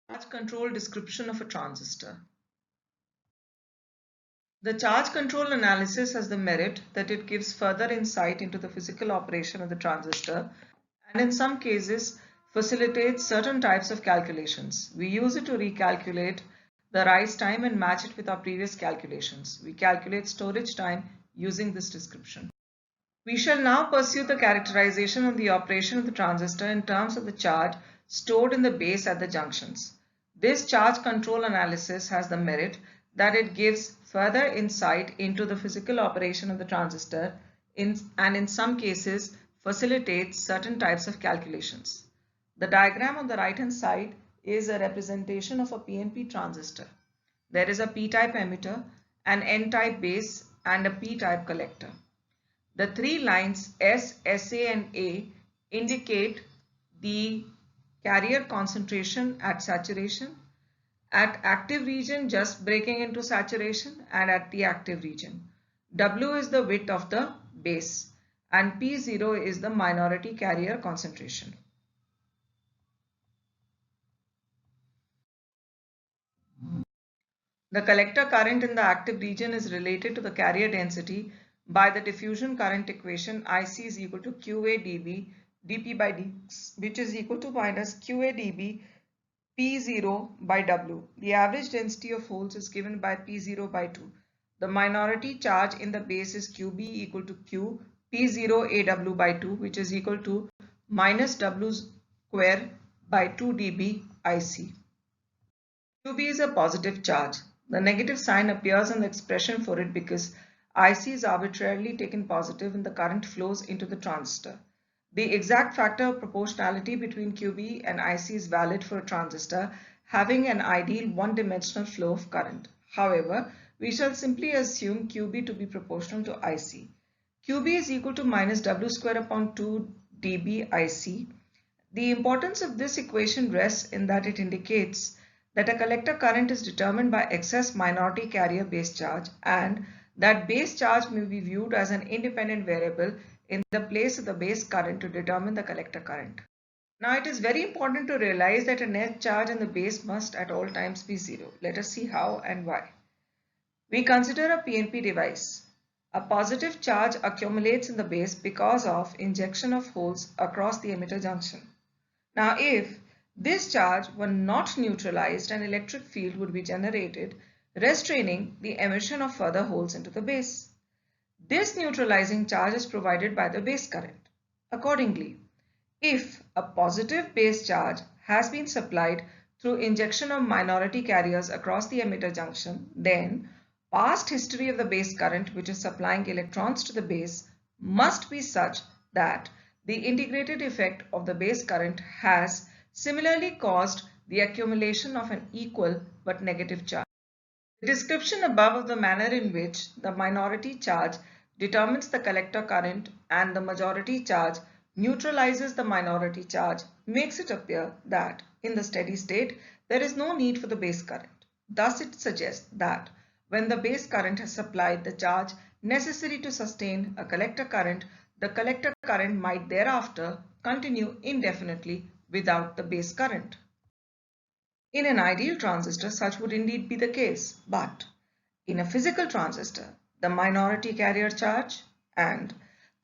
Charge control description of a transistor. The charge control analysis has the merit that it gives further insight into the physical operation of the transistor and in some cases facilitates certain types of calculations. We use it to recalculate the rise time and match it with our previous calculations. We calculate storage time using this description. We shall now pursue the characterization of the operation of the transistor in terms of the charge stored in the base at the junctions. This charge control analysis has the merit that it gives further insight into the physical operation of the transistor and in some cases facilitates certain types of calculations. The diagram on the right hand side is a representation of a PNP transistor. There is a P-type emitter, an N-type base and a P-type collector. The three lines S, SA and A indicate the carrier concentration at saturation, at active region just breaking into saturation and at the active region. W is the width of the base and P0 is the minority carrier concentration. The collector current in the active region is related to the carrier density by the diffusion current equation IC is equal to QA dB dP by dx, which is equal to minus QA dB P0 by W. The average density of holes is given by P0 by 2. The minority charge in the base is QB equal to Q P0 AW by 2, which is equal to minus W square by 2 dB IC. QB is a positive charge. The negative sign appears in the expression for it because IC is arbitrarily taken positive and the current flows into the transistor. The exact factor of proportionality between QB and IC is valid for a transistor having an ideal one-dimensional flow of current. However, we shall simply assume QB to be proportional to IC. QB is equal to minus W square upon 2 dB IC. The importance of this equation rests in that it indicates that a collector current is determined by excess minority carrier base charge and that base charge may be viewed as an independent variable in the place of the base current to determine the collector current. Now it is very important to realize that a net charge in the base must at all times be zero. Let us see how and why. We consider a PNP device. A positive charge accumulates in the base because of injection of holes across the emitter junction. Now if this charge were not neutralized, an electric field would be generated, restraining the emission of further holes into the base. This neutralizing charge is provided by the base current. Accordingly, if a positive base charge has been supplied through injection of minority carriers across the emitter junction, then past history of the base current which is supplying electrons to the base must be such that the integrated effect of the base current has similarly caused the accumulation of an equal but negative charge. The description above of the manner in which the minority charge determines the collector current and the majority charge neutralizes the minority charge makes it appear that in the steady state there is no need for the base current. Thus it suggests that when the base current has supplied the charge necessary to sustain a collector current, the collector current might thereafter continue indefinitely without the base current. In an ideal transistor, such would indeed be the case, but in a physical transistor, the minority carrier charge and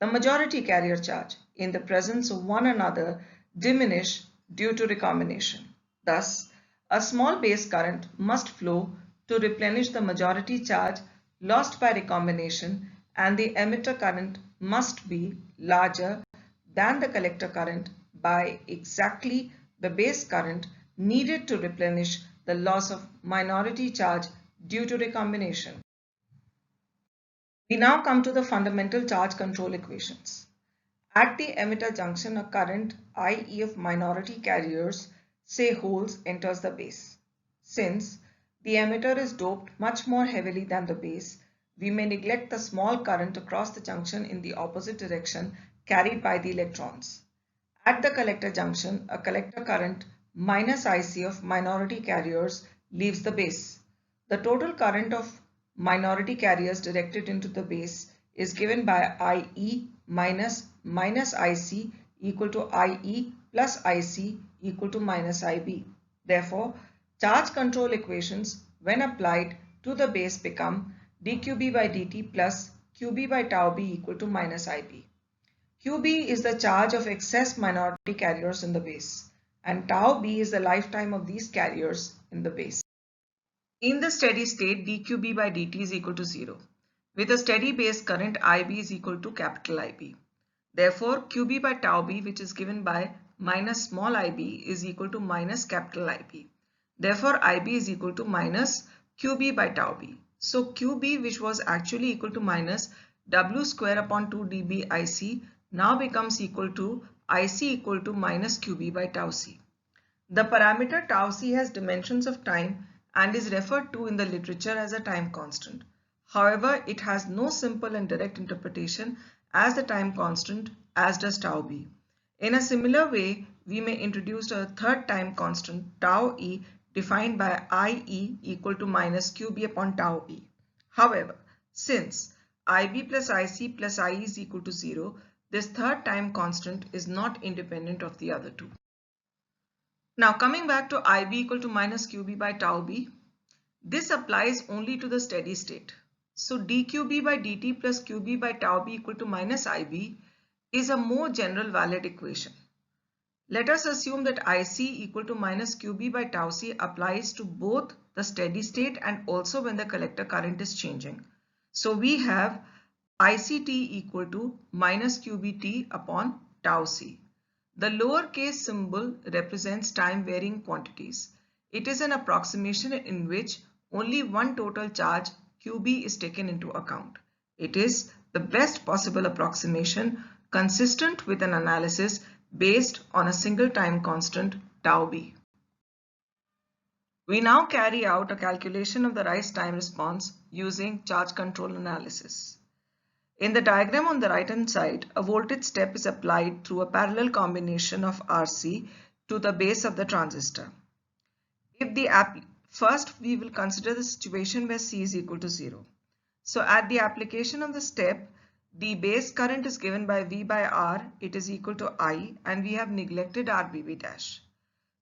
the majority carrier charge in the presence of one another diminish due to recombination. Thus, a small base current must flow to replenish the majority charge lost by recombination and the emitter current must be larger than the collector current by exactly the base current needed to replenish the loss of minority charge due to recombination. We now come to the fundamental charge control equations. At the emitter junction, a current IE of minority carriers, say holes, enters the base. Since the emitter is doped much more heavily than the base, we may neglect the small current across the junction in the opposite direction carried by the electrons. At the collector junction, a collector current minus IC of minority carriers leaves the base. The total current of minority carriers directed into the base is given by IE minus IC equal to IE plus IC equal to minus IB. Therefore, Charge control equations when applied to the base become dqb by dt plus qb by tau b equal to minus ib. Qb is the charge of excess minority carriers in the base and tau b is the lifetime of these carriers in the base. In the steady state, dqb by dt is equal to 0. With a steady base current, IB is equal to capital IB. Therefore, QB by tau B, which is given by minus small ib, is equal to minus capital IB. Therefore, IB is equal to minus QB by tau B. So, QB, which was actually equal to minus W square upon 2 dB IC, now becomes equal to IC equal to minus QB by tau C. The parameter tau C has dimensions of time and is referred to in the literature as a time constant. However, it has no simple and direct interpretation as the time constant, as does tau b. In a similar way, we may introduce a third time constant tau e defined by IE equal to minus QB upon tau e. However, since IB plus IC plus IE is equal to 0, this third time constant is not independent of the other two. Now coming back to IB equal to minus QB by tau b, this applies only to the steady state. So dqb by dt plus qb by tau b equal to minus ib is a more general valid equation. Let us assume that IC equal to minus qb by tau c applies to both the steady state and also when the collector current is changing. So we have ICT equal to minus qbt upon tau c. The lowercase symbol represents time varying quantities. It is an approximation in which only one total charge QB is taken into account. It is the best possible approximation consistent with an analysis based on a single time constant tau b. We now carry out a calculation of the rise time response using charge control analysis. In the diagram on the right hand side, a voltage step is applied through a parallel combination of RC to the base of the transistor. First, we will consider the situation where C is equal to 0. So at the application of the step, the base current is given by V by R, it is equal to I, and we have neglected RBB dash.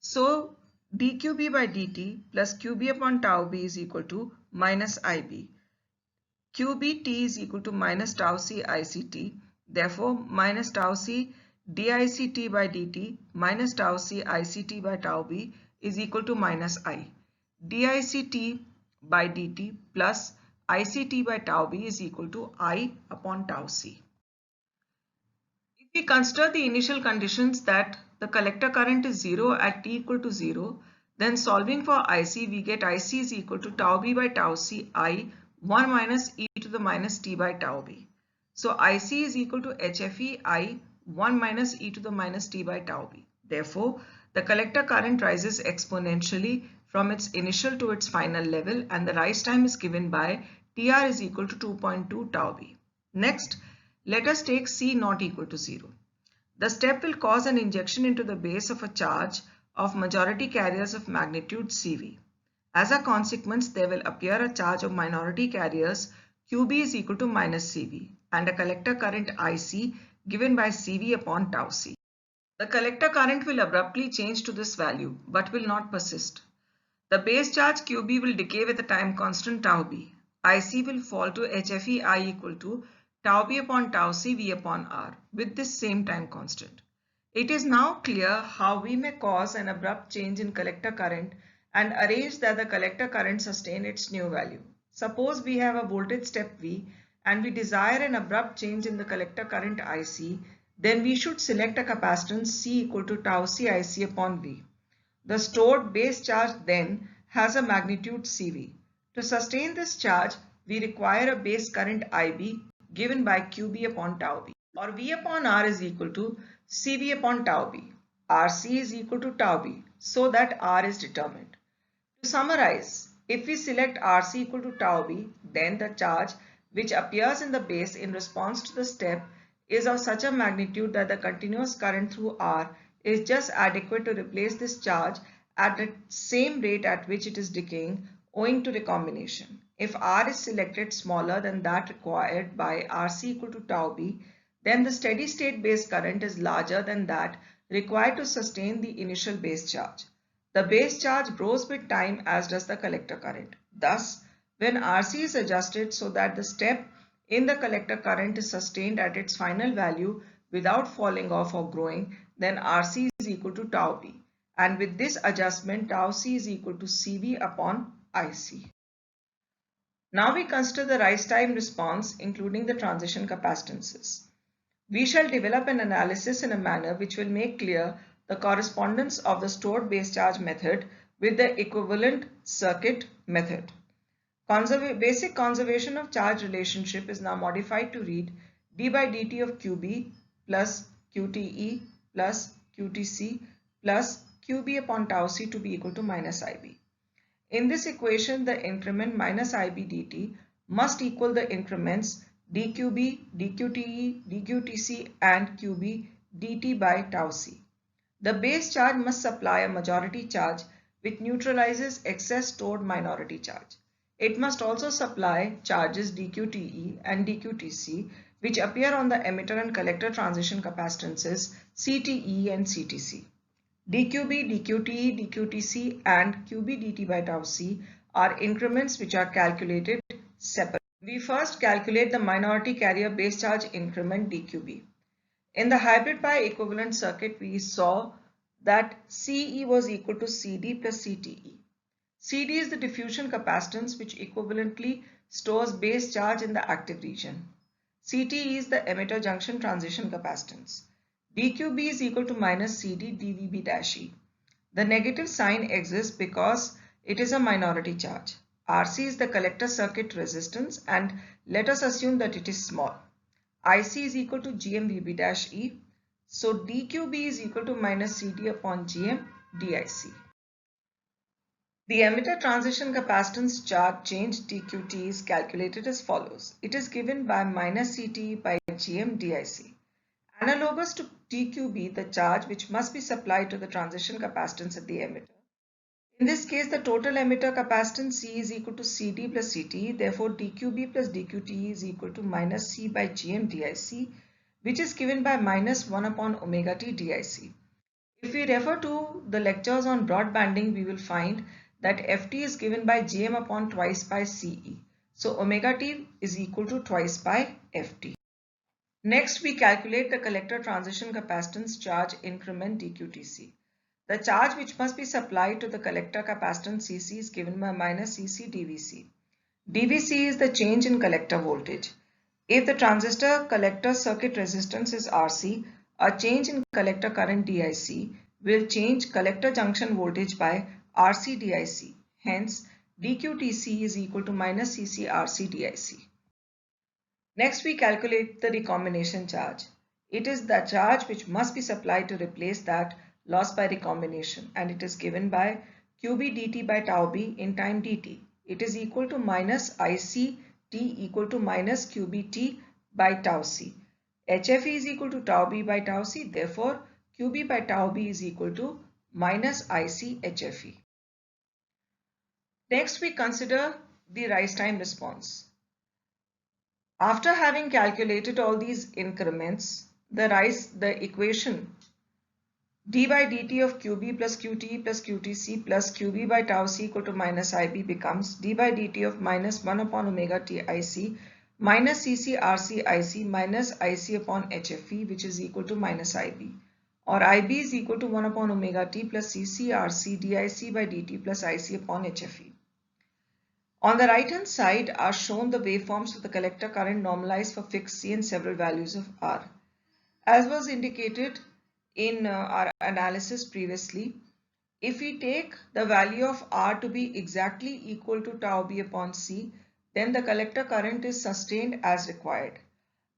So dQB by dt plus QB upon tau B is equal to minus IB. QBT is equal to minus tau C ICT. Therefore, minus tau C DICT by dt minus tau C ICT by tau B is equal to minus I. DICT by dt plus ICT by tau b is equal to I upon tau c. If we consider the initial conditions that the collector current is 0 at t equal to 0, then solving for IC we get IC is equal to tau b by tau c I 1 minus e to the minus t by tau b. So IC is equal to HFE I 1 minus e to the minus t by tau b. Therefore, the collector current rises exponentially from its initial to its final level and the rise time is given by TR is equal to 2.2 tau b. Next, let us take C not equal to 0. The step will cause an injection into the base of a charge of majority carriers of magnitude CV. As a consequence, there will appear a charge of minority carriers QB is equal to minus CV and a collector current IC given by CV upon tau C. The collector current will abruptly change to this value but will not persist. The base charge QB will decay with a time constant tau b. IC will fall to HFE I equal to tau b upon tau c V upon R with this same time constant. It is now clear how we may cause an abrupt change in collector current and arrange that the collector current sustain its new value. Suppose we have a voltage step V and we desire an abrupt change in the collector current IC, then we should select a capacitance C equal to tau c IC upon V. The stored base charge then has a magnitude CV. To sustain this charge, we require a base current IB given by QB upon tau B, or V upon R is equal to CV upon tau B. RC is equal to tau B, so that R is determined. To summarize, if we select RC equal to tau B, then the charge which appears in the base in response to the step is of such a magnitude that the continuous current through R is just adequate to replace this charge at the same rate at which it is decaying owing to recombination. If R is selected smaller than that required by RC equal to tau B, then the steady state base current is larger than that required to sustain the initial base charge. The base charge grows with time as does the collector current. Thus, when RC is adjusted so that the step in the collector current is sustained at its final value without falling off or growing, then RC is equal to tau B. And with this adjustment, tau C is equal to CV upon IC. Now we consider the rise time response, including the transition capacitances. We shall develop an analysis in a manner which will make clear the correspondence of the stored base charge method with the equivalent circuit method. Basic conservation of charge relationship is now modified to read d by dt of qb plus qte plus qtc plus qb upon tau c to be equal to minus ib. In this equation, the increment minus ib dt must equal the increments dqb, dqte, dqtc and qb dt by tau c. The base charge must supply a majority charge which neutralizes excess stored minority charge. It must also supply charges dqte and dqtc which appear on the emitter and collector transition capacitances CTE and CTC. dqb, dqte, dqtc and qb dt by tau c are increments which are calculated separately. We first calculate the minority carrier base charge increment dqb. In the hybrid pi-equivalent circuit, we saw that CE was equal to CD plus CTE. CD is the diffusion capacitance which equivalently stores base charge in the active region. CTE is the emitter junction transition capacitance. dqb is equal to minus CD dVb dash E. The negative sign exists because it is a minority charge. RC is the collector circuit resistance and let us assume that it is small. IC is equal to GMVB dash E. So dqb is equal to minus CD upon GM dic. The emitter transition capacitance charge change dqt is calculated as follows. It is given by minus CTE by GM dic. Analogous to dqb, the charge which must be supplied to the transition capacitance at the emitter. In this case, the total emitter capacitance C is equal to CD plus CTE. Therefore, dqb plus dqte is equal to minus C by GM dic, which is given by minus 1 upon omega t dic. If we refer to the lectures on broadbanding, we will find that Ft is given by Gm upon twice by Ce. So omega t is equal to twice by Ft. Next, we calculate the collector transition capacitance charge increment dqtc. The charge which must be supplied to the collector capacitance Cc is given by minus Cc dVc. dVc is the change in collector voltage. If the transistor collector circuit resistance is Rc, a change in collector current dic will change collector junction voltage by Rc dic. Hence, dqtc is equal to minus Cc Rc dic. Next, we calculate the recombination charge. It is the charge which must be supplied to replace that lost by recombination, and it is given by qb dt by tau b in time dt. It is equal to minus Ic t equal to minus qb t by tau c. HFE is equal to tau b by tau c. Therefore, qb by tau b is equal to minus Ic HFE. Next, we consider the rise time response. After having calculated all these increments, the equation d by dt of qb plus qte plus qtc plus qb by tau c equal to minus ib becomes d by dt of minus 1 upon omega t ic minus cc rc ic minus ic upon hfe, which is equal to minus ib, or ib is equal to 1 upon omega t plus cc rc dic by dt plus ic upon hfe. On the right hand side are shown the waveforms of the collector current normalized for fixed C and several values of R. As was indicated in our analysis previously, if we take the value of R to be exactly equal to tau B upon C, then the collector current is sustained as required.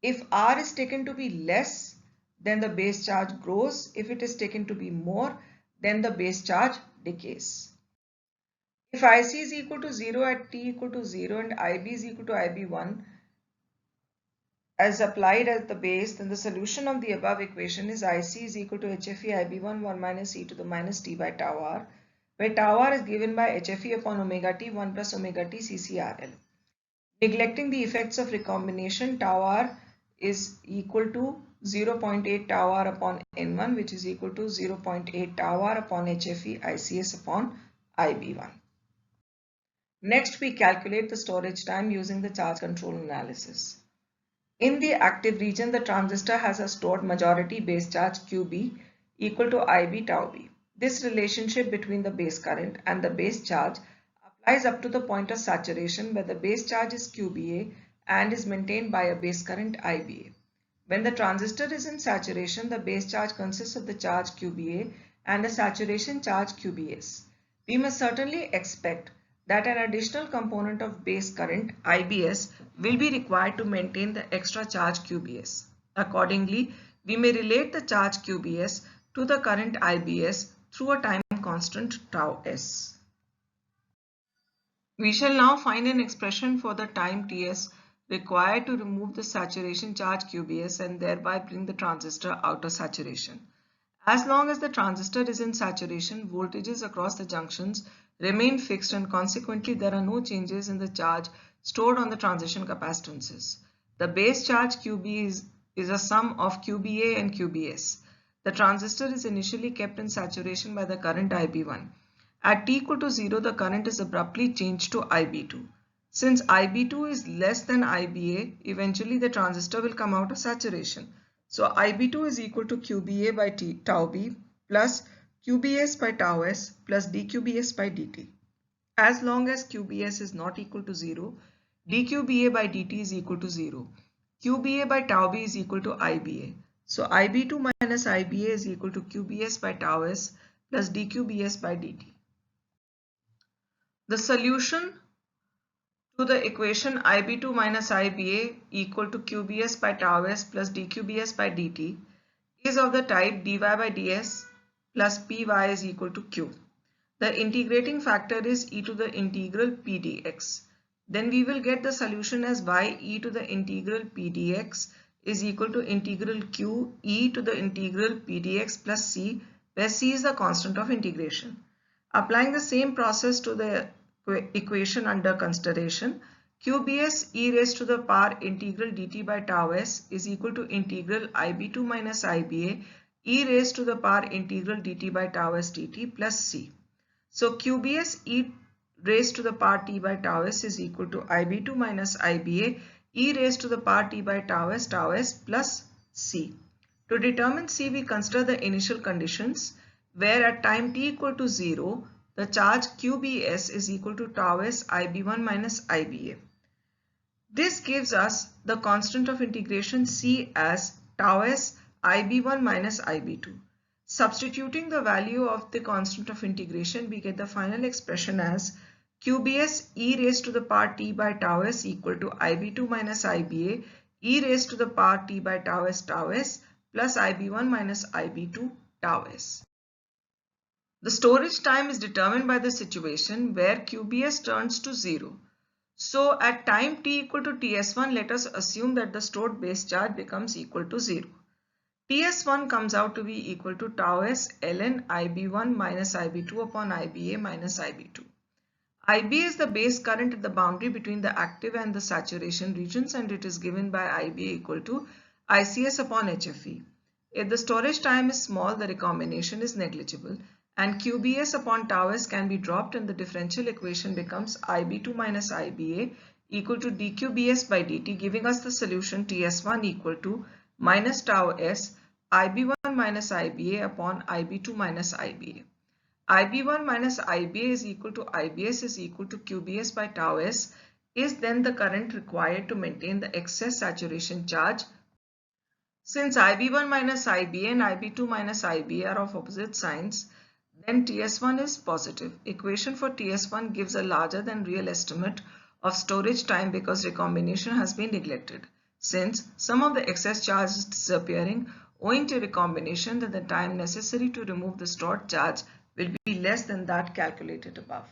If R is taken to be less, then the base charge grows. If it is taken to be more, then the base charge decays. If IC is equal to 0 at t equal to 0 and IB is equal to IB1 as applied at the base, then the solution of the above equation is IC is equal to HFE IB1 1 minus e to the minus t by tau R, where tau R is given by HFE upon omega t 1 plus omega t CCRL. Neglecting the effects of recombination, tau R is equal to 0.8 tau r upon N1, which is equal to 0.8 tau r upon HFE ICS upon IB1. Next, we calculate the storage time using the charge control analysis. In the active region, the transistor has a stored majority base charge QB equal to IB tau B. This relationship between the base current and the base charge applies up to the point of saturation where the base charge is QBA and is maintained by a base current IBA. When the transistor is in saturation, the base charge consists of the charge QBA and the saturation charge QBS. We must certainly expect that an additional component of base current IBS will be required to maintain the extra charge QBS. Accordingly, we may relate the charge QBS to the current IBS through a time constant tau s. We shall now find an expression for the time Ts required to remove the saturation charge QBS and thereby bring the transistor out of saturation. As long as the transistor is in saturation, voltages across the junctions remain fixed and consequently there are no changes in the charge stored on the transition capacitances. The base charge QB is a sum of QBA and QBS. The transistor is initially kept in saturation by the current IB1. At t equal to 0, the current is abruptly changed to IB2. Since IB2 is less than IBA, eventually the transistor will come out of saturation. So IB2 is equal to QBA by tau B plus QBS by tau S plus dQBS by dt. As long as QBS is not equal to 0, dQBA by dt is equal to 0. QBA by tau B is equal to IBA. So IB2 minus IBA is equal to QBS by tau S plus dQBS by dt. The solution to the equation IB2 minus IBA equal to QBS by tau S plus dQBS by dt is of the type dy by ds plus py is equal to q. The integrating factor is e to the integral p dx. Then we will get the solution as y e to the integral p dx is equal to integral q e to the integral p dx plus c, where c is the constant of integration. Applying the same process to the equation under consideration, QBS e raised to the power integral dt by tau s is equal to integral IB2 minus IBA e raised to the power integral dt by tau s dt plus c. So QBS e raised to the power t by tau s is equal to IB2 minus IBA e raised to the power t by tau s plus c. To determine c, we consider the initial conditions where at time t equal to 0, the charge QBS is equal to tau s IB1 minus IBA. This gives us the constant of integration C as tau s IB1 minus IB2. Substituting the value of the constant of integration, we get the final expression as QBS e raised to the power t by tau s equal to IB2 minus IBA e raised to the power t by tau s plus IB1 minus IB2 tau s. The storage time is determined by the situation where QBS turns to 0. So at time t equal to TS1, let us assume that the stored base charge becomes equal to 0. TS1 comes out to be equal to tau s ln IB1 minus IB2 upon IBA minus IB2. IB is the base current at the boundary between the active and the saturation regions, and it is given by IBA equal to ICS upon HFE. If the storage time is small, the recombination is negligible, and QBS upon tau s can be dropped and the differential equation becomes IB2 minus IBA equal to dQBS by dt, giving us the solution TS1 equal to minus tau s IB1 minus IBA upon IB2 minus IBA. IB1 minus IBA is equal to IBS is equal to QBS by tau s is then the current required to maintain the excess saturation charge. Since IB1 minus IBA and IB2 minus IBA are of opposite signs, then TS1 is positive. Equation for TS1 gives a larger than real estimate of storage time because recombination has been neglected. Since some of the excess charge is disappearing owing to recombination, then the time necessary to remove the stored charge will be less than that calculated above.